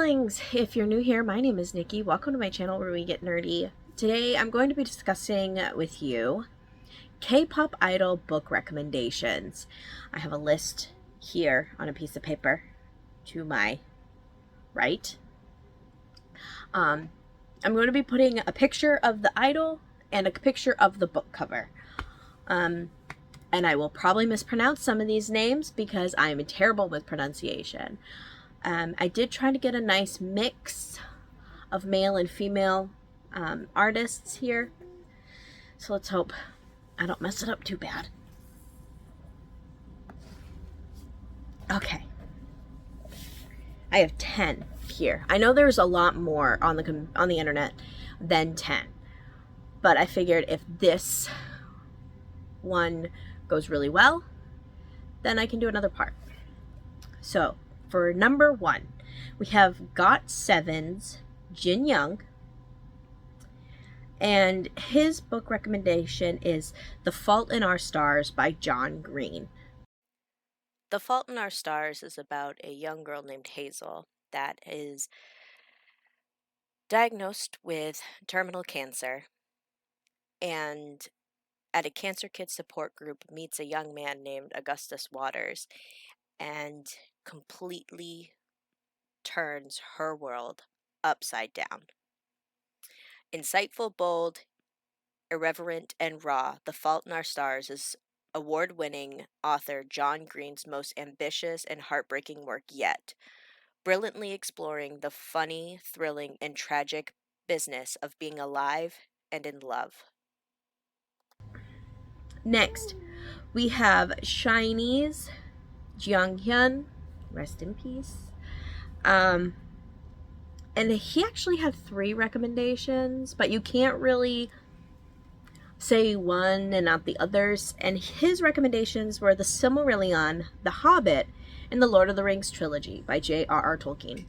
darlings, if you're new here, my name is Nikki. Welcome to my channel where we get nerdy. Today I'm going to be discussing with you K-pop idol book recommendations. I have a list here on a piece of paper to my right. I'm going to be putting a picture of the idol and a picture of the book cover. And I will probably mispronounce some of these names because I am terrible with pronunciation. I did try to get a nice mix of male and female artists here. So let's hope I don't mess it up too bad. Okay. I have 10 here. I know there's a lot more on the internet than 10. But I figured if this one goes really well, then I can do another part. So, for number 1, we have Got7's Jin Young. And his book recommendation is The Fault in Our Stars by John Green. The Fault in Our Stars is about a young girl named Hazel that is diagnosed with terminal cancer and at a cancer kid support group meets a young man named Augustus Waters and completely turns her world upside down. Insightful, bold, irreverent, and raw, The Fault in Our Stars is award-winning author John Green's most ambitious and heartbreaking work yet, brilliantly exploring the funny, thrilling, and tragic business of being alive and in love. Next, we have SHINee's Jaehyun, rest in peace. And he actually had 3 recommendations, but you can't really say one and not the others. And his recommendations were The Silmarillion, The Hobbit, and The Lord of the Rings trilogy by J.R.R. Tolkien.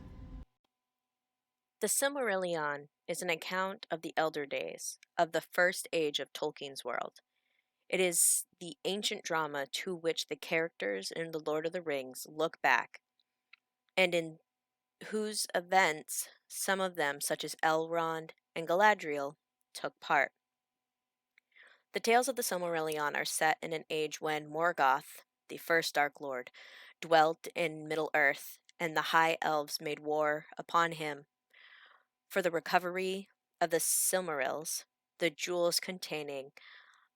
The Silmarillion is an account of the elder days, of the first age of Tolkien's world. It is the ancient drama to which the characters in The Lord of the Rings look back, and in whose events some of them, such as Elrond and Galadriel, took part. The tales of the Silmarillion are set in an age when Morgoth, the first Dark Lord, dwelt in Middle-earth, and the High Elves made war upon him for the recovery of the Silmarils, the jewels containing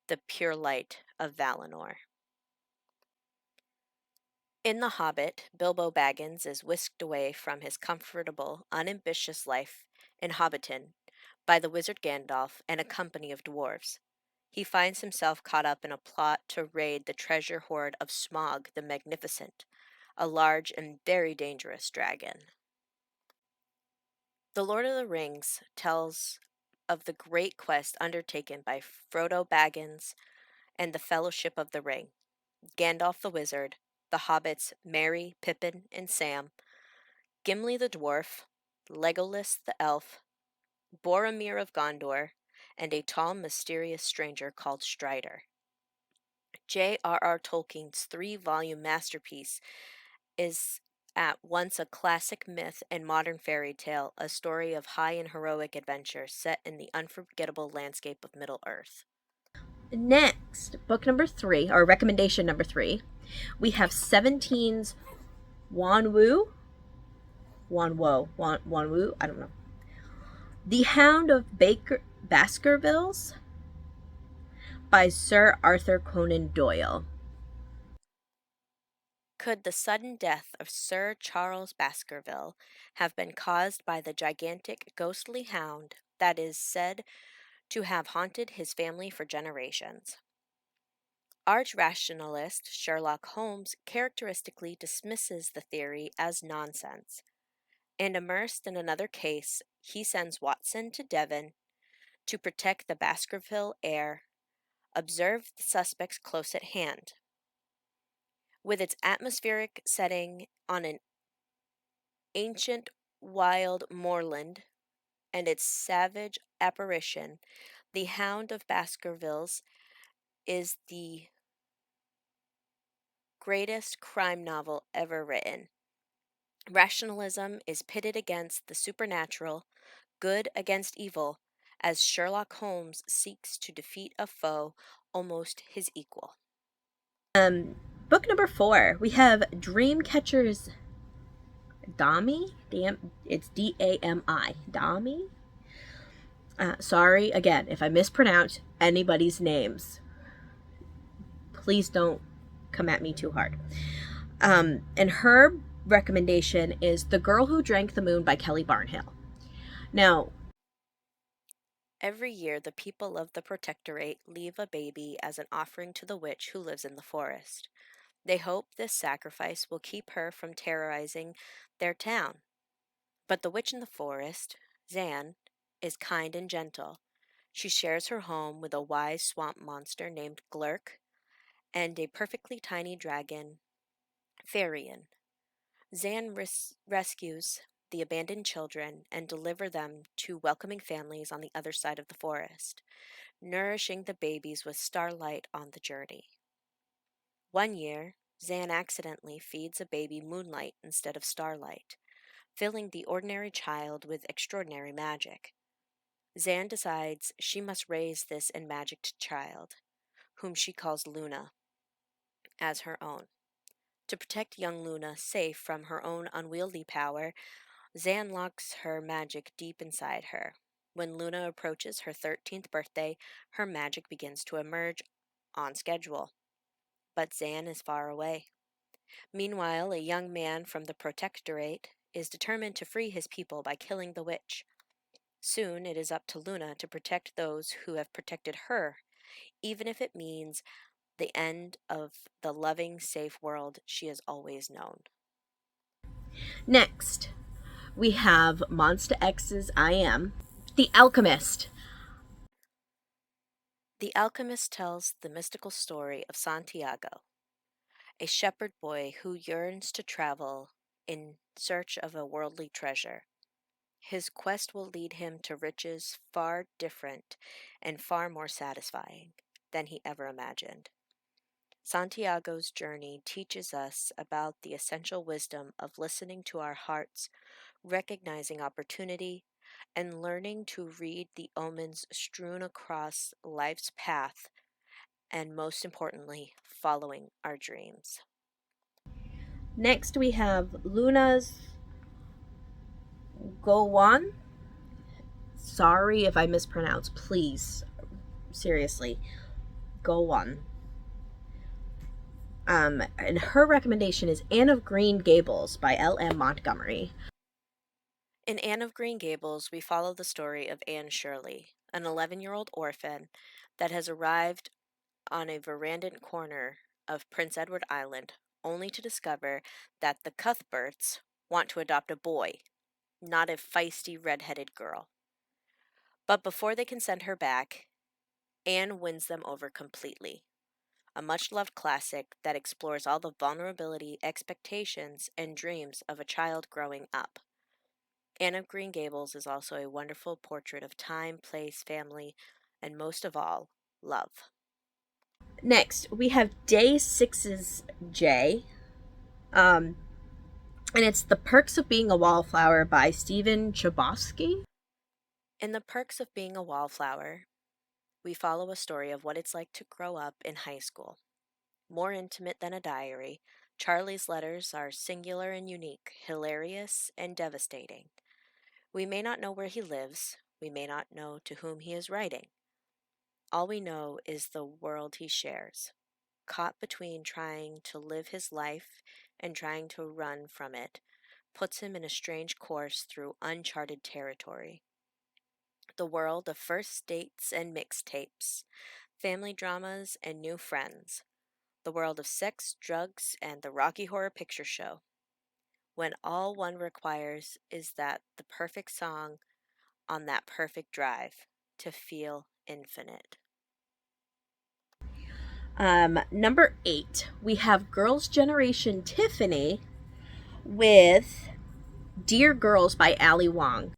the pure light of Valinor. In The Hobbit, Bilbo Baggins is whisked away from his comfortable, unambitious life in Hobbiton by the wizard Gandalf and a company of dwarves. He finds himself caught up in a plot to raid the treasure hoard of Smaug the Magnificent, a large and very dangerous dragon. The Lord of the Rings tells of the great quest undertaken by Frodo Baggins and the Fellowship of the Ring, Gandalf the Wizard, the hobbits Merry, Pippin, and Sam, Gimli the Dwarf, Legolas the Elf, Boromir of Gondor, and a tall, mysterious stranger called Strider. J.R.R. Tolkien's 3-volume masterpiece is at once a classic myth and modern fairy tale, a story of high and heroic adventure set in the unforgettable landscape of Middle-earth. Next, book number 3, or recommendation number 3, we have 17's Wan Wu. Wan Wu, I don't know. The Hound of Baskervilles by Sir Arthur Conan Doyle. Could the sudden death of Sir Charles Baskerville have been caused by the gigantic ghostly hound that is said to have haunted his family for generations? Arch-rationalist Sherlock Holmes characteristically dismisses the theory as nonsense, and immersed in another case, he sends Watson to Devon to protect the Baskerville heir, observe the suspects close at hand. With its atmospheric setting on an ancient wild moorland and its savage apparition, The Hound of Baskervilles is the greatest crime novel ever written. Rationalism is pitted against the supernatural, good against evil, as Sherlock Holmes seeks to defeat a foe almost his equal. Um, Book number 4, we have Dreamcatchers Dami. It's Dami. Dami. Sorry again if I mispronounce anybody's names. Please don't come at me too hard. And her recommendation is The Girl Who Drank the Moon by Kelly Barnhill. Now, Every year, the people of the Protectorate leave a baby as an offering to the witch who lives in the forest. They hope this sacrifice will keep her from terrorizing their town. But the witch in the forest, Zan, is kind and gentle. She shares her home with a wise swamp monster named Glurk and a perfectly tiny dragon, Therian. Zan rescues the abandoned children and deliver them to welcoming families on the other side of the forest, nourishing the babies with starlight on the journey. One year, Zan accidentally feeds a baby moonlight instead of starlight, filling the ordinary child with extraordinary magic. Zan decides she must raise this enmagicked child, whom she calls Luna, as her own. To protect young Luna safe from her own unwieldy power, Zan locks her magic deep inside her. When Luna approaches her 13th birthday, her magic begins to emerge on schedule. But Zan is far away. Meanwhile, a young man from the Protectorate is determined to free his people by killing the witch. Soon it is up to Luna to protect those who have protected her, even if it means the end of the loving, safe world she has always known. next, we have Monsta X's I Am, The Alchemist. The Alchemist tells the mystical story of Santiago, a shepherd boy who yearns to travel in search of a worldly treasure. His quest will lead him to riches far different and far more satisfying than he ever imagined. Santiago's journey teaches us about the essential wisdom of listening to our hearts, recognizing opportunity, and learning to read the omens strewn across life's path, and most importantly, following our dreams. Next, we have Luna's Gowan. Sorry if I mispronounce. Please, seriously, Gowan. And her recommendation is Anne of Green Gables by L.M. Montgomery. In Anne of Green Gables, we follow the story of Anne Shirley, an 11-year-old orphan that has arrived on a verandant corner of Prince Edward Island, only to discover that the Cuthberts want to adopt a boy, not a feisty red-headed girl. But before they can send her back, Anne wins them over completely. A much-loved classic that explores all the vulnerability, expectations, and dreams of a child growing up. Anne of Green Gables is also a wonderful portrait of time, place, family, and most of all, love. Next, we have Day Six's J. Um, and it's The Perks of Being a Wallflower by Stephen Chbosky. In The Perks of Being a Wallflower, we follow a story of what it's like to grow up in high school. More intimate than a diary, Charlie's letters are singular and unique, hilarious and devastating. We may not know where he lives, we may not know to whom he is writing. All we know is the world he shares, caught between trying to live his life and trying to run from it, puts him in a strange course through uncharted territory. The world of first dates and mixtapes, family dramas and new friends, the world of sex, drugs, and the Rocky Horror Picture Show, when all one requires is that the perfect song on that perfect drive to feel infinite. Number 8, we have Girls' Generation Tiffany with Dear Girls by Ali Wong.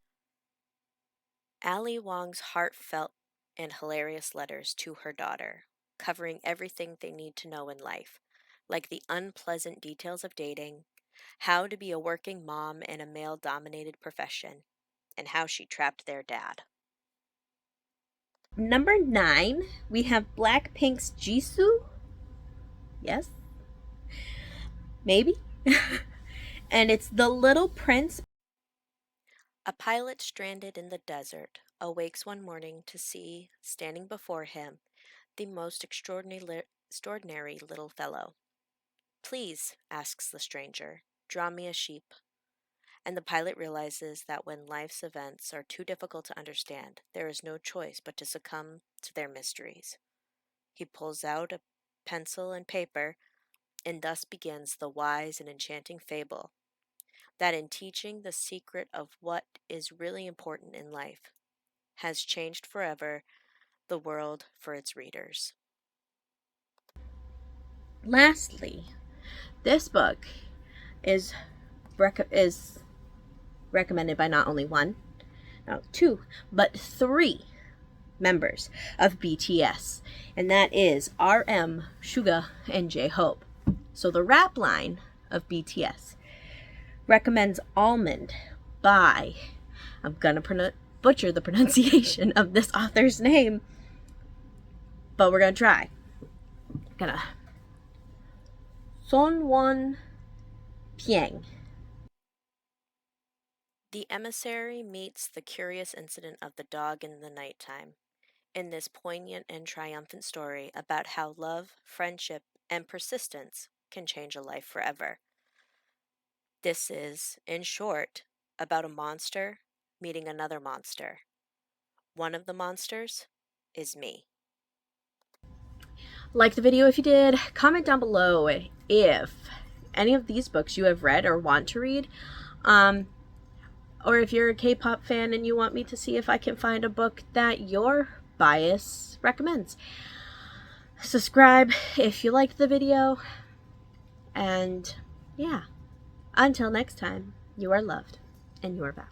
Ali Wong's heartfelt and hilarious letters to her daughter, covering everything they need to know in life, like the unpleasant details of dating, How to be a working mom in a male-dominated profession, and how she trapped their dad. Number 9, we have Blackpink's Jisoo. Yes? Maybe? And it's The Little Prince. A pilot stranded in the desert awakes one morning to see, standing before him, the most extraordinary little fellow. Please, asks the stranger, draw me a sheep. And the pilot realizes that when life's events are too difficult to understand, there is no choice but to succumb to their mysteries. He pulls out a pencil and paper, and thus begins the wise and enchanting fable that in teaching the secret of what is really important in life has changed forever the world for its readers. Lastly, this book is recommended by not only one, not two, but 3 members of BTS, and that is RM, Suga, and J-Hope. So the rap line of BTS recommends Almond by, I'm gonna butcher the pronunciation of this author's name, but we're gonna try. Sonwon Pyeng. The emissary meets the curious incident of the dog in the nighttime in this poignant and triumphant story about how love, friendship, and persistence can change a life forever. This is, in short, about a monster meeting another monster. One of the monsters is me. Like the video if you did, comment down below if any of these books you have read or want to read, or if you're a K-pop fan and you want me to see if I can find a book that your bias recommends. Subscribe if you liked the video, and yeah, until next time, you are loved and you are valid.